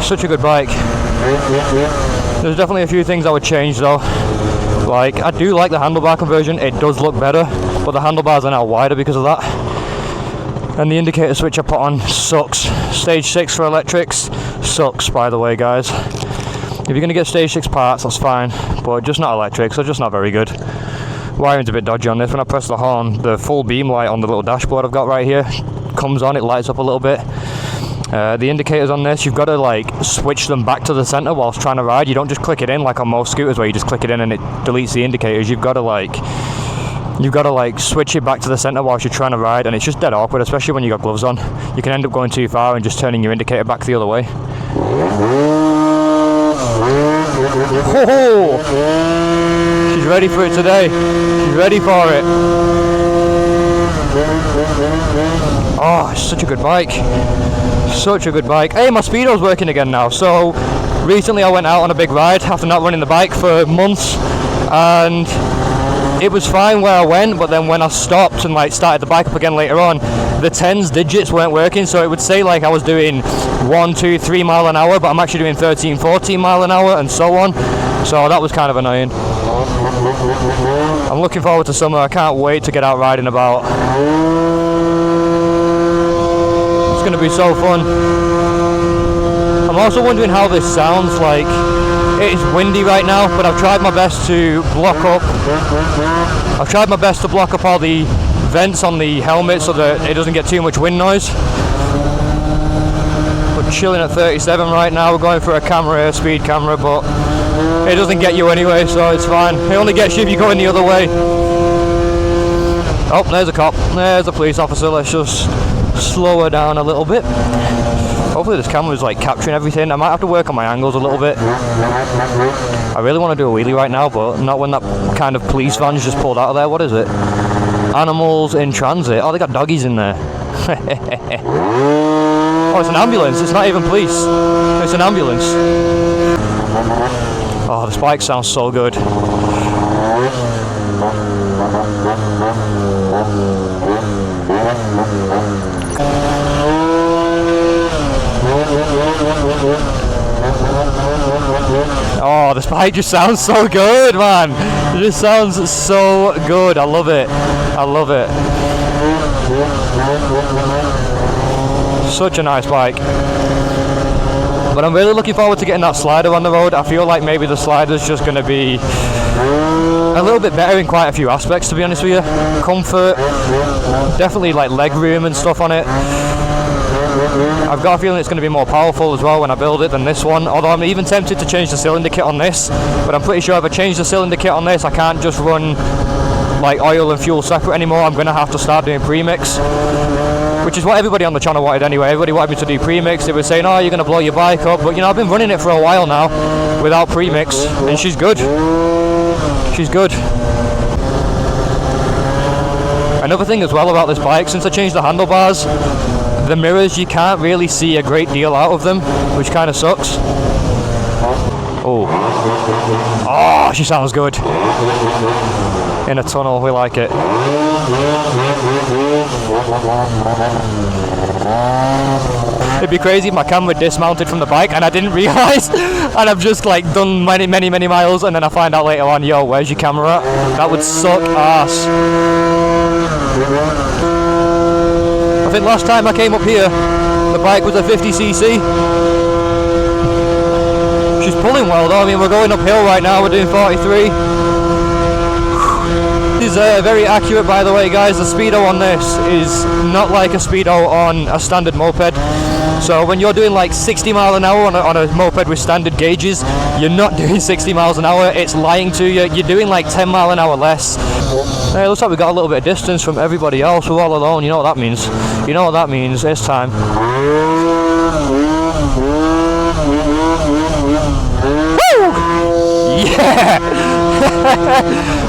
such a good bike. There's definitely a few things I would change though. Like, I do like the handlebar conversion, it does look better, but the handlebars are now wider because of that. And the indicator switch I put on sucks. Stage 6 for electrics sucks, by the way, guys. If you're going to get stage 6 parts, that's fine, but just not electrics, they're just not very good. Wiring's a bit dodgy on this. When I press the horn, the full beam light on the little dashboard I've got right here comes on, it lights up a little bit. The indicators on this, you've got to like switch them back to the center whilst trying to ride. You don't just click it in like on most scooters where you just click it in and it deletes the indicators. You've got to like switch it back to the center whilst you're trying to ride, and it's just dead awkward, especially when you got gloves on. You can end up going too far and just turning your indicator back the other way. Oh, she's ready for it today. She's ready for it. Oh, it's such a good bike. Such a good bike. Hey, my speedo's working again now. So recently I went out on a big ride after not running the bike for months, and it was fine where I went, but then when I stopped and like started the bike up again later on, the tens digits weren't working, so it would say like I was doing 1, 2, 3 mile an hour, but I'm actually doing 13, 14 mile an hour and so on. So that was kind of annoying. I'm looking forward to summer. I can't wait to get out riding about. It's going to be so fun. I'm also wondering how this sounds. Like, it is windy right now, but I've tried my best to block up. I've tried my best to block up all the vents on the helmet so that it doesn't get too much wind noise. We're chilling at 37 right now. We're going for a camera, speed camera, but it doesn't get you anyway, so it's fine. It only gets you if you're going the other way. Oh, there's a cop. There's a police officer. Let's just slow her down a little bit. Hopefully this camera is like capturing everything. I might have to work on my angles a little bit. I really want to do a wheelie right now, but not when that kind of police van's just pulled out of there. What is it? Animals in transit. Oh, they got doggies in there. Oh, it's an ambulance. It's not even police. It's an ambulance. Oh, this bike sounds so good. Oh, this bike just sounds so good, man. It just sounds so good. I love it. I love it. Such a nice bike. But I'm really looking forward to getting that slider on the road. I feel like maybe the slider's just going to be a little bit better in quite a few aspects, to be honest with you. Comfort, definitely like leg room and stuff on it. I've got a feeling it's going to be more powerful as well when I build it than this one, although I'm even tempted to change the cylinder kit on this, but I'm pretty sure if I change the cylinder kit on this I can't just run like oil and fuel separate anymore. I'm going to have to start doing premix, which is what everybody on the channel wanted anyway. Everybody wanted me to do premix. They were saying, oh, you're going to blow your bike up, but you know, I've been running it for a while now without premix, and she's good. She's good. Another thing as well about this bike, since I changed the handlebars, the mirrors, you can't really see a great deal out of them, which kind of sucks. Oh. Oh, she sounds good. In a tunnel, we like it. It'd be crazy if my camera dismounted from the bike and I didn't realise, and I've just like done many miles, and then I find out later on, yo, where's your camera at? That would suck ass. I think last time I came up here, the bike was a 50cc. She's pulling well though. I mean, we're going uphill right now, we're doing 43. This is very accurate, by the way, guys. The speedo on this is not like a speedo on a standard moped. So when you're doing like 60 mile an hour on a moped with standard gauges, you're not doing 60 miles an hour. It's lying to you. You're doing like 10 mile an hour less. Hey, looks like we got a little bit of distance from everybody else. We're all alone. You know what that means. You know what that means. It's time. Woo! Yeah!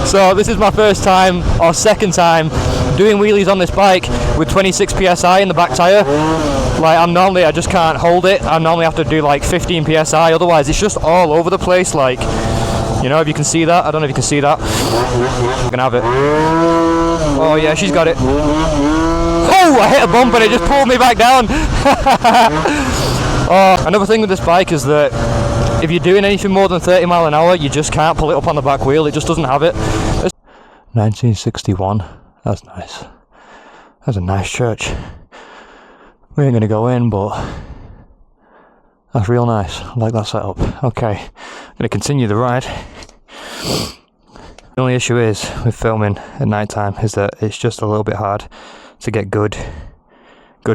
So this is my first time, or second time, doing wheelies on this bike with 26 psi in the back tyre. Like, I just can't hold it. I normally have to do like 15 psi, otherwise it's just all over the place. Like, you know, if you can see that. I don't know if you can see that. I'm gonna have it. Oh yeah, she's got it. Oh, I hit a bump and it just pulled me back down. Oh, another thing with this bike is that if you're doing anything more than 30 mile an hour, you just can't pull it up on the back wheel. It just doesn't have it. 1961. That's nice. That's a nice church. We ain't gonna go in, but that's real nice. I like that setup. Okay, I'm gonna continue the ride. The only issue is with filming at night time is that it's just a little bit hard to get good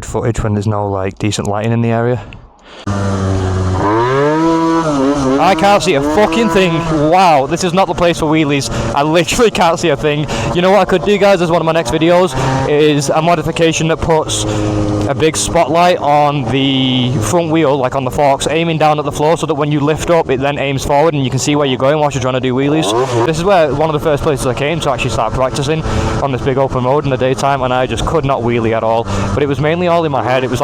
footage when there's no like decent lighting in the area. I can't see a fucking thing. Wow, this is not the place for wheelies. I literally can't see a thing. You know what I could do, guys, as one of my next videos is a modification that puts a big spotlight on the front wheel, like on the forks, aiming down at the floor so that when you lift up it then aims forward and you can see where you're going whilst you're trying to do wheelies. This is where one of the first places I came to actually start practicing on this big open road in the daytime, and I just could not wheelie at all. But it was mainly all in my head. It was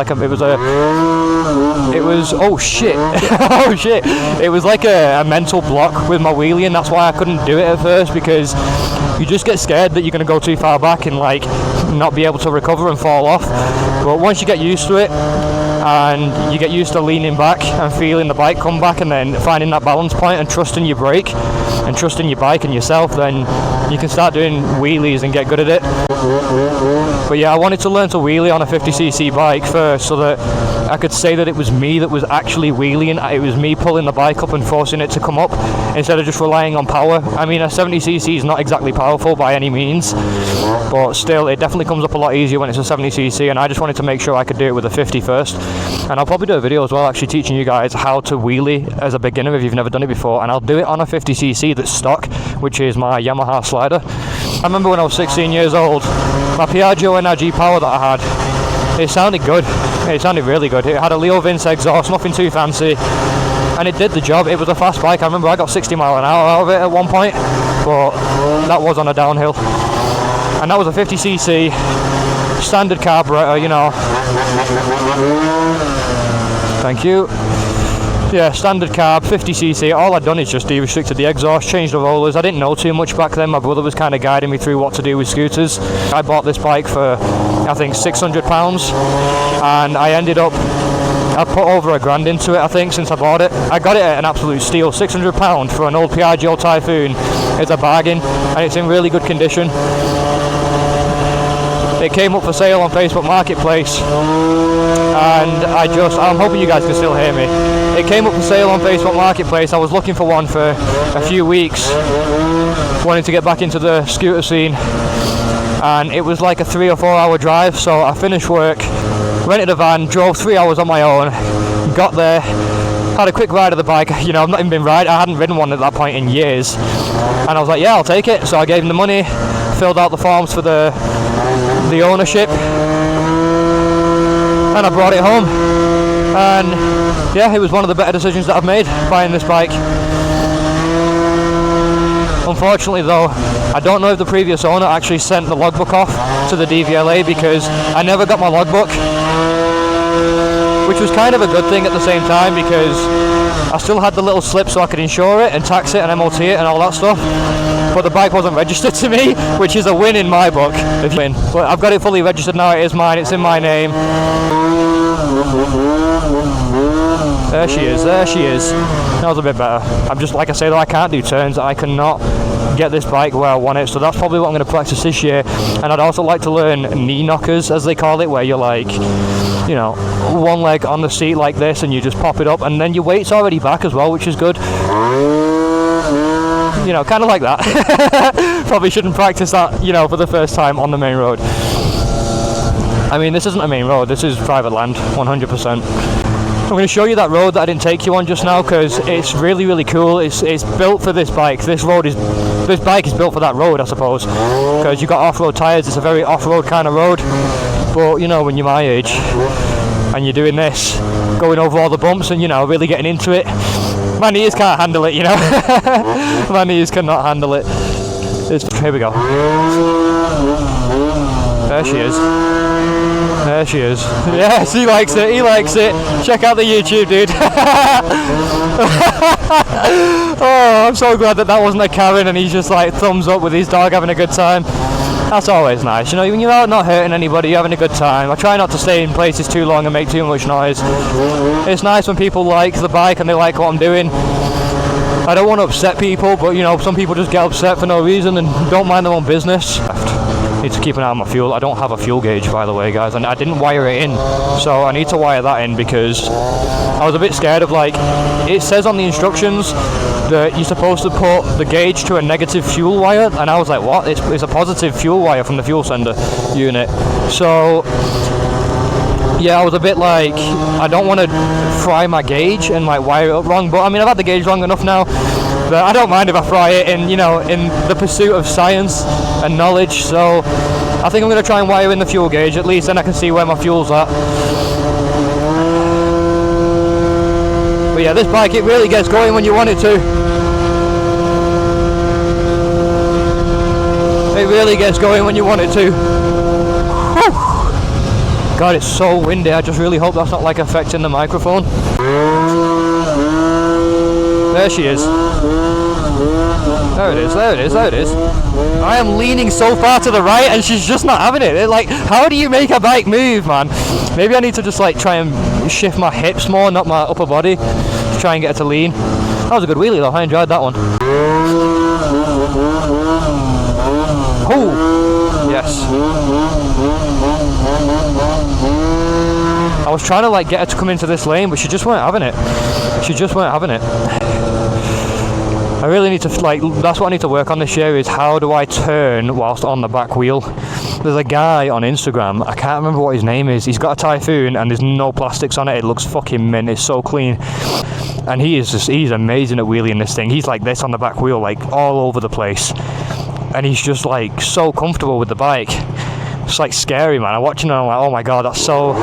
oh shit. Oh shit. It was like a mental block with my wheelie, and that's why I couldn't do it at first, because you just get scared that you're going to go too far back and like not be able to recover and fall off. But once you get used to it and you get used to leaning back and feeling the bike come back and then finding that balance point and trusting your brake and trusting your bike and yourself, then you can start doing wheelies and get good at it. But yeah, I wanted to learn to wheelie on a 50cc bike first so that I could say that it was me that was actually wheeling. It was me pulling the bike up and forcing it to come up instead of just relying on power. I mean, a 70cc is not exactly powerful by any means, but still it definitely comes up a lot easier when it's a 70cc, and I just wanted to make sure I could do it with a 50 first. And I'll probably do a video as well actually teaching you guys how to wheelie as a beginner if you've never done it before, and I'll do it on a 50cc that's stock, which is my Yamaha slider. I remember when I was 16 years old, my Piaggio NRG Power that I had, it sounded good. It sounded really good. It had a Leo Vince exhaust, nothing too fancy, and it did the job. It was a fast bike. I remember I got 60 mile an hour out of it at one point, but that was on a downhill. And that was a 50cc standard carburetor, you know. Thank you. Yeah, standard carb, 50cc. All I'd done is just de-restricted the exhaust, changed the rollers. I didn't know too much back then. My brother was kind of guiding me through what to do with scooters. I bought this bike for, I think, £600, and I ended up, I put over £1,000 into it, I think, since I bought it. I got it at an absolute steal. £600 for an old Piaggio Typhoon is a bargain, and it's in really good condition. It came up for sale on Facebook Marketplace, and I'm hoping you guys can still hear me. It came up for sale on Facebook Marketplace. I was looking for one for a few weeks, wanting to get back into the scooter scene, and it was like a 3 or 4 hour drive. So I finished work, rented a van, drove 3 hours on my own, got there, had a quick ride of the bike. You know, I've not even been I hadn't ridden one at that point in years, and I was like, yeah, I'll take it. So I gave him the money, filled out the forms for the ownership, and I brought it home. And yeah, it was one of the better decisions that I've made, buying this bike. Unfortunately though, I don't know if the previous owner actually sent the logbook off to the DVLA, because I never got my logbook, which was kind of a good thing at the same time, because I still had the little slip so I could insure it and tax it and MOT it and all that stuff, but the bike wasn't registered to me, which is a win in my book. But I've got it fully registered now. It is mine, it's in my name. There she is, there she is. That was a bit better. I'm just, like I say though, I can't do turns. I cannot get this bike where I want it, so that's probably what I'm going to practice this year. And I'd also like to learn knee knockers, as they call it, where you're like, you know, one leg on the seat like this and you just pop it up, and then your weight's already back as well, which is good. You know, kind of like that. Probably shouldn't practice that, you know, for the first time on the main road. I mean, this isn't a main road, this is private land, 100%. I'm going to show you that road that I didn't take you on just now, because it's really, really cool. It's built for this bike. This bike is built for that road, I suppose, because you've got off-road tyres. It's a very off-road kind of road. But, you know, when you're my age and you're doing this, going over all the bumps and, you know, really getting into it, my knees can't handle it, you know. My knees cannot handle it. Here we go. There she is. There she is. Yes, he likes it, he likes it. Check out the YouTube, dude. Oh, I'm so glad that wasn't a Karen and he's just like thumbs up with his dog having a good time. That's always nice, you know, when you're out not hurting anybody, you're having a good time. I try not to stay in places too long and make too much noise. It's nice when people like the bike and they like what I'm doing. I don't want to upset people, but you know, some people just get upset for no reason and don't mind their own business. Need to keep an eye on my fuel. I don't have a fuel gauge, by the way, guys, and I didn't wire it in, so I need to wire that in because I was a bit scared of, like, it says on the instructions that you're supposed to put the gauge to a negative fuel wire, and I was like, what? It's a positive fuel wire from the fuel sender unit. So yeah, I was a bit like, I don't want to fry my gauge and like wire it up wrong, but I mean, I've had the gauge long enough now, but I don't mind if I fry it in, you know, in the pursuit of science and knowledge. So I think I'm going to try and wire in the fuel gauge, at least then I can see where my fuel's at. But yeah, this bike, it really gets going when you want it to. It really gets going when you want it to. Whew. God, it's so windy. I just really hope that's not like affecting the microphone. There she is. There it is, there it is, there it is. I am leaning so far to the right and she's just not having it. Like, how do you make a bike move, man? Maybe I need to just like try and shift my hips more, not my upper body, to try and get her to lean. That was a good wheelie though, I enjoyed that one. Oh, yes. I was trying to like get her to come into this lane, but she just weren't having it. She just weren't having it. I really need to, like, that's what I need to work on this year, is how do I turn whilst on the back wheel. There's a guy on Instagram, I can't remember what his name is, he's got a Typhoon and there's no plastics on it, it looks fucking mint, it's so clean. And he's amazing at wheeling this thing. He's like this on the back wheel, like all over the place. And he's just like so comfortable with the bike. It's like scary, man. I'm watching it and I'm like, oh my god, that's so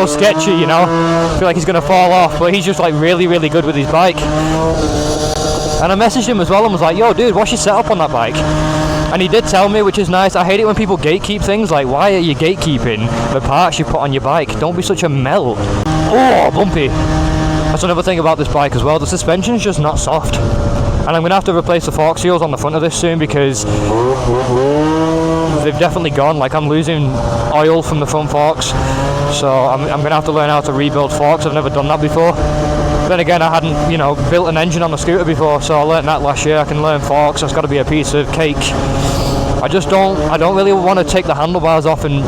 sketchy, you know. I feel like he's gonna fall off, but he's just like really, really good with his bike. And I messaged him as well and was like, yo dude, what's your setup on that bike? And he did tell me, which is nice. I hate it when people gatekeep things, like why are you gatekeeping the parts you put on your bike? Don't be such a melt. Oh, bumpy. That's another thing about this bike as well, the suspension's just not soft. And I'm going to have to replace the fork seals on the front of this soon because they've definitely gone. Like, I'm losing oil from the front forks, so I'm going to have to learn how to rebuild forks. I've never done that before. Then again, I hadn't, you know, built an engine on the scooter before, so I learned that last year. I can learn forks. That's got to be a piece of cake. I don't really want to take the handlebars off, and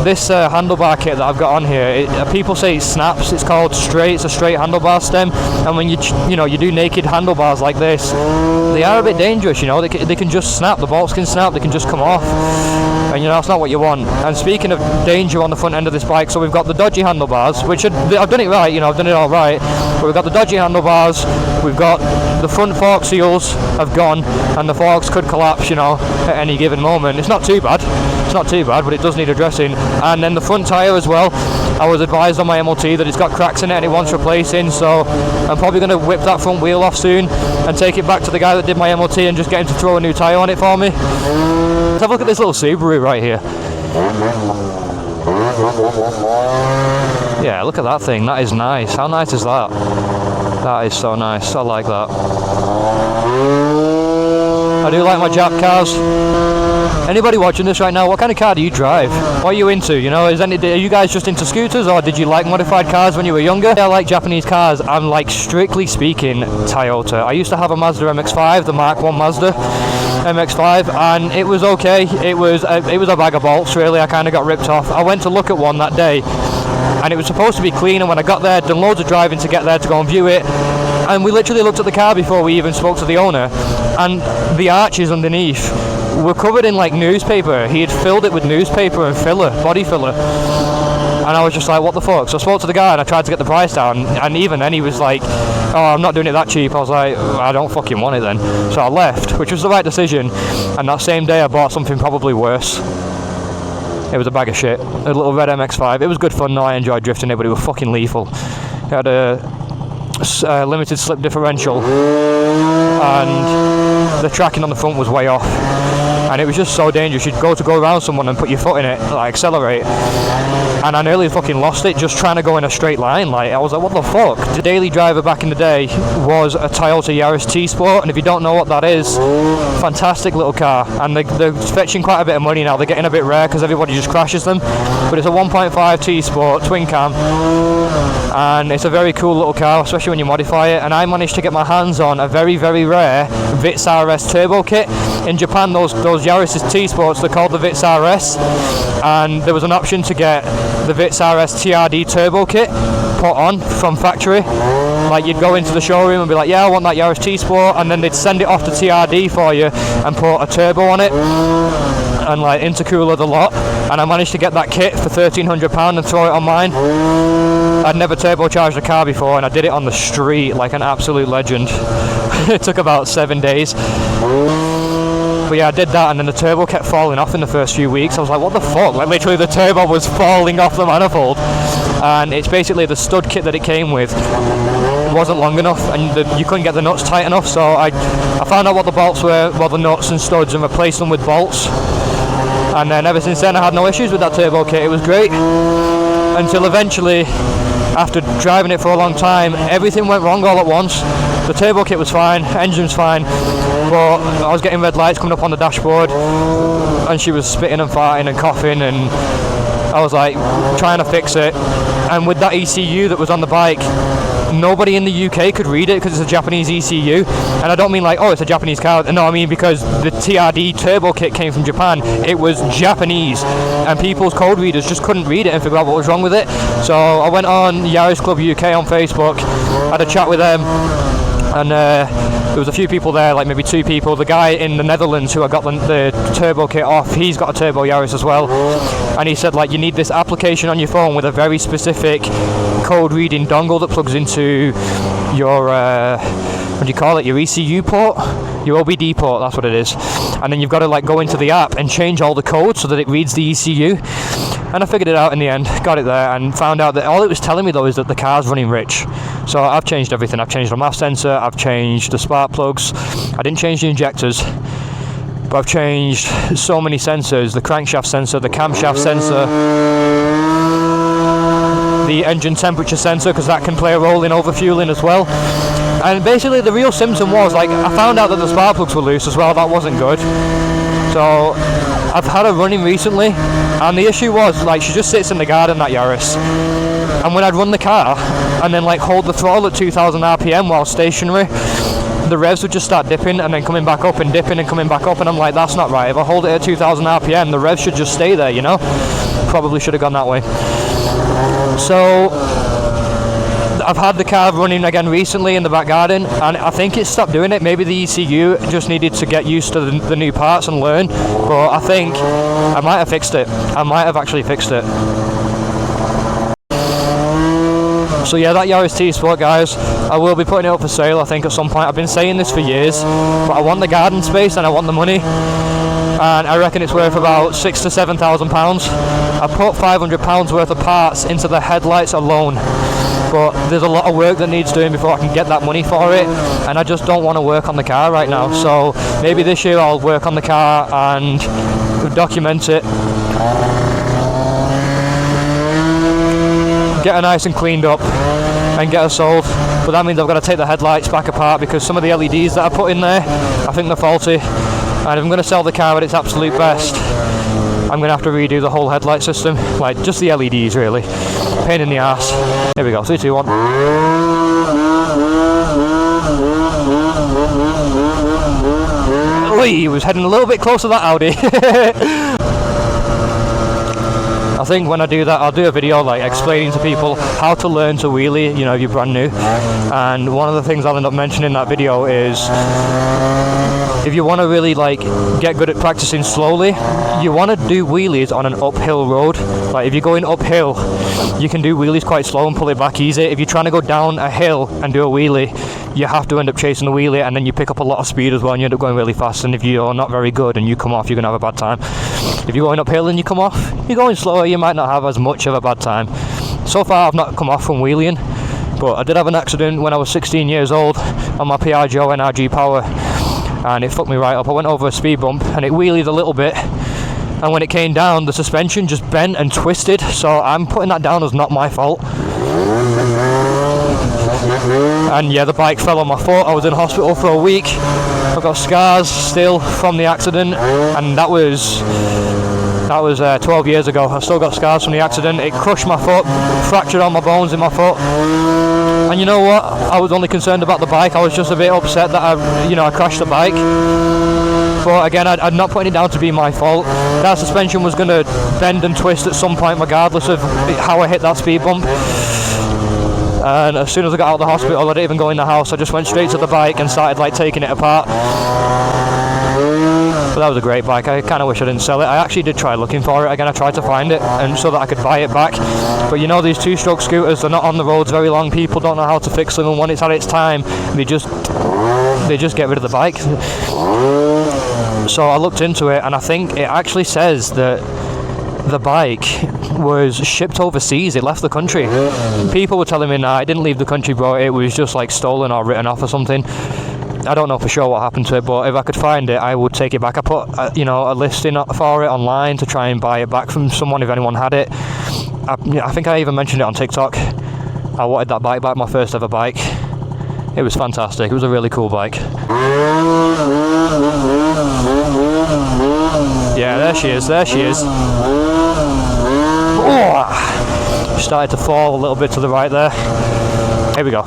this handlebar kit that I've got on here, people say it snaps. It's called straight. It's a straight handlebar stem, and when you do naked handlebars like this, they are a bit dangerous. You know, they can just snap. The bolts can snap. They can just come off, and you know that's not what you want. And speaking of danger on the front end of this bike, so we've got the dodgy handlebars, which I've done it right. You know, I've done it all right. But we've got the dodgy handlebars. We've got the front fork seals have gone, and the forks could collapse. You know, at any given moment. It's not too bad. It's not too bad, but it does need addressing. And then the front tyre as well, I was advised on my MOT that it's got cracks in it and it wants replacing, so I'm probably going to whip that front wheel off soon and take it back to the guy that did my MOT and just get him to throw a new tyre on it for me. Let's have a look at this little Subaru right here. Yeah, look at that thing, that is nice. How nice is that? That is so nice, I like that. I do like my Jap cars. Anybody watching this right now, what kind of car do you drive? What are you into? You know, are you guys just into scooters, or did you like modified cars when you were younger? I like Japanese cars. I'm like, strictly speaking, Toyota. I used to have a Mazda MX-5, the Mark 1 Mazda MX-5, and it was okay. It was a bag of bolts, really. I kind of got ripped off. I went to look at one that day, and it was supposed to be clean, and when I got there, done loads of driving to get there to go and view it, and we literally looked at the car before we even spoke to the owner, and the arches underneath were covered in like newspaper. He had filled it with newspaper and filler, body filler, and I was just like, what the fuck? So I spoke to the guy and I tried to get the price down, and even then he was like, oh, I'm not doing it that cheap. I was like, I don't fucking want it then. So I left, which was the right decision, and that same day I bought something probably worse. It was a bag of shit, a little red MX-5. It was good fun though, I enjoyed drifting it, but it was fucking lethal. It had a limited slip differential, and the tracking on the front was way off, and it was just so dangerous. You'd go around someone and put your foot in it, like accelerate, and I nearly fucking lost it just trying to go in a straight line. Like, I was like, what the fuck? The daily driver back in the day was a Toyota Yaris T-Sport, and if you don't know what that is, fantastic little car, and they're fetching quite a bit of money now. They're getting a bit rare because everybody just crashes them, but it's a 1.5 T-Sport twin cam, and it's a very cool little car, especially when you modify it. And I managed to get my hands on a very, very rare Vitz RS turbo kit. In Japan, those Yaris T-Sports, they're called the Vitz RS, and there was an option to get the Vitz RS TRD turbo kit put on from factory. Like, you'd go into the showroom and be like, yeah, I want that Yaris T-Sport, and then they'd send it off to TRD for you and put a turbo on it and like intercooler the lot. And I managed to get that kit for £1,300 and throw it on mine. I'd never turbocharged a car before, and I did it on the street like an absolute legend. It took about 7 days. But yeah, I did that, and then the turbo kept falling off in the first few weeks. I was like, what the fuck? Like, literally the turbo was falling off the manifold. And it's basically the stud kit that it came with wasn't long enough, and you couldn't get the nuts tight enough. So I found out what the bolts were, well, the nuts and studs, and replaced them with bolts. And then ever since then I had no issues with that turbo kit. It was great until eventually, after driving it for a long time, everything went wrong all at once. The turbo kit was fine, engine's fine, but I was getting red lights coming up on the dashboard, and she was spitting and farting and coughing, and I was like trying to fix it. And with that ECU that was on the bike, nobody in the UK could read it because it's a Japanese ECU. And I don't mean like, oh, it's a Japanese car. No, I mean because the TRD turbo kit came from Japan. It was Japanese, and people's code readers just couldn't read it and figure out what was wrong with it. So I went on Yaris Club UK on Facebook, had a chat with them, and there was a few people there, like maybe 2 people. The guy in the Netherlands who I got the turbo kit off, he's got a turbo Yaris as well, and he said, like, you need this application on your phone with a very specific code reading dongle that plugs into your what do you call it, your ECU port, your OBD port, that's what it is. And then you've got to like go into the app and change all the code so that it reads the ECU. And I figured it out in the end, got it there, and found out that all it was telling me though is that the car's running rich. So I've changed everything. I've changed the MAF sensor, I've changed the spark plugs, I didn't change the injectors, but I've changed so many sensors: the crankshaft sensor, the camshaft sensor, the engine temperature sensor, because that can play a role in overfueling as well. And basically the real symptom was, like, I found out that the spark plugs were loose as well. That wasn't good. So I've had her running recently, and the issue was, like, she just sits in the garden, that Yaris, and when I'd run the car and then like hold the throttle at 2000 RPM while stationary, the revs would just start dipping and then coming back up and dipping and coming back up, and I'm like, that's not right. If I hold it at 2000 RPM, the revs should just stay there, you know? Probably should have gone that way. So I've had the car running again recently in the back garden, and I think it stopped doing it. Maybe the ECU just needed to get used to the new parts and learn, but I think I might have fixed it. I might have actually fixed it. So yeah, that Yaris T-Sport, guys, I will be putting it up for sale, I think, at some point. I've been saying this for years, but I want the garden space and I want the money, and I reckon it's worth about £6,000 to £7,000. I put £500 worth of parts into the headlights alone, but there's a lot of work that needs doing before I can get that money for it, and I just don't want to work on the car right now. So maybe this year I'll work on the car and document it, get her nice and cleaned up, and get her sold. But that means I've got to take the headlights back apart, because some of the LEDs that I put in there, I think they're faulty, and if I'm going to sell the car at its absolute best, I'm going to have to redo the whole headlight system, like just the LEDs really. Pain in the ass. Here we go, 3, 2, 1. Oi, he was heading a little bit close to that Audi. I think when I do that, I'll do a video like explaining to people how to learn to wheelie, you know, if you're brand new. And one of the things I'll end up mentioning in that video is, if you want to really like get good at practicing slowly, you want to do wheelies on an uphill road. Like if you're going uphill, you can do wheelies quite slow and pull it back easy. If you're trying to go down a hill and do a wheelie, you have to end up chasing the wheelie, and then you pick up a lot of speed as well, and you end up going really fast. And if you're not very good and you come off, you're going to have a bad time. If you're going uphill and you come off, you're going slower, you might not have as much of a bad time. So far I've not come off from wheeling, but I did have an accident when I was 16 years old on my Piaggio NRG Power, and it fucked me right up. I went over a speed bump and it wheelied a little bit, and when it came down, the suspension just bent and twisted, so I'm putting that down as not my fault. And yeah, the bike fell on my foot. I was in hospital for a week. I've got scars still from the accident, and that was 12 years ago. I still got scars from the accident. It crushed my foot, fractured all my bones in my foot. And you know what? I was only concerned about the bike. I was just a bit upset that I crashed the bike. But again, I'm not putting it down to be my fault. That suspension was going to bend and twist at some point, regardless of how I hit that speed bump. And as soon as I got out of the hospital, I didn't even go in the house. I just went straight to the bike and started like taking it apart. But that was a great bike. I kind of wish I didn't sell it. I actually did try looking for it again. I tried to find it, and so that I could buy it back. But you know, these two-stroke scooters, they're not on the roads very long. People don't know how to fix them, and when it's at its time, they just get rid of the bike. So I looked into it, and I think it actually says that the bike was shipped overseas. It left the country. People were telling me, nah, it didn't leave the country, bro. It was just like stolen or written off or something. I don't know for sure what happened to it, but if I could find it, I would take it back. I put a listing for it online to try and buy it back from someone if anyone had it. I think I even mentioned it on TikTok. I wanted that bike back, my first ever bike. It was fantastic. It was a really cool bike. Yeah, there she is. Oh, started to fall a little bit to the right there. Here we go.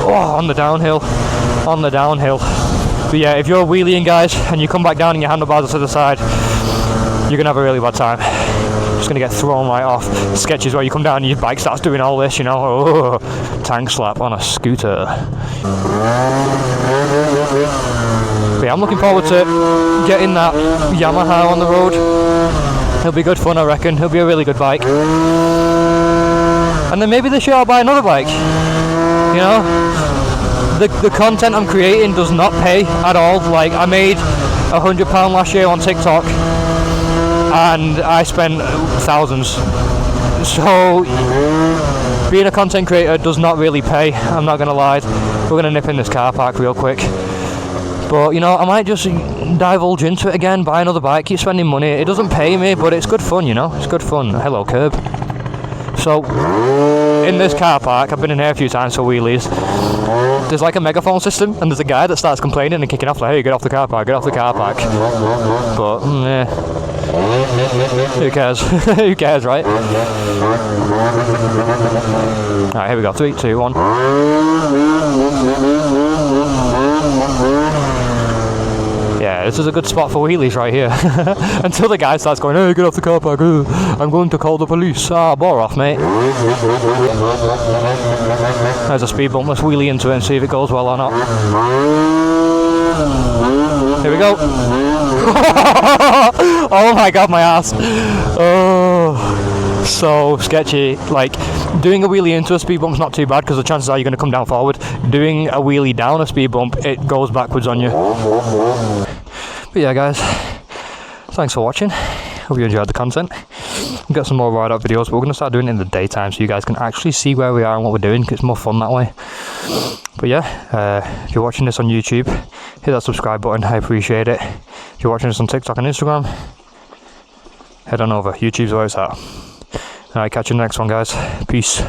Oh, on the downhill. But yeah, if you're wheeling, guys, and you come back down and your handlebars are to the side, you're gonna have a really bad time. Just gonna get thrown right off. Sketches where you come down and your bike starts doing all this, oh, tank slap on a scooter. But yeah, I'm looking forward to getting that Yamaha on the road. It'll be good fun, I reckon. It'll be a really good bike. And then maybe this year I'll buy another bike. The content I'm creating does not pay at all. Like, I made £100 last year on TikTok, and I spent thousands. So being a content creator does not really pay, I'm not gonna lie. We're gonna nip in this car park real quick. But I might just divulge into it again, buy another bike, keep spending money. It doesn't pay me, but it's good fun, it's good fun. Hello, curb. So in this car park, I've been in here a few times for wheelies. There's like a megaphone system, and there's a guy that starts complaining and kicking off like, hey, get off the car park. But who cares? Who cares, right? Alright, here we go. 3, 2, 1. Yeah, this is a good spot for wheelies right here. Until the guy starts going, hey, get off the car park. I'm going to call the police. Bore off, mate. There's a speed bump. Let's wheelie into it and see if it goes well or not. Here we go. Oh my god, my ass. Oh, so sketchy. Like, doing a wheelie into a speed bump's not too bad because the chances are you're going to come down forward. Doing a wheelie down a speed bump, it goes backwards on you. But yeah, guys, thanks for watching. Hope you enjoyed the content. We've got some more ride-out videos, but we're going to start doing it in the daytime so you guys can actually see where we are and what we're doing, because it's more fun that way. But yeah, if you're watching this on YouTube, hit that subscribe button. I appreciate it. If you're watching this on TikTok and Instagram, head on over. YouTube's where it's at. Alright, catch you in the next one, guys. Peace.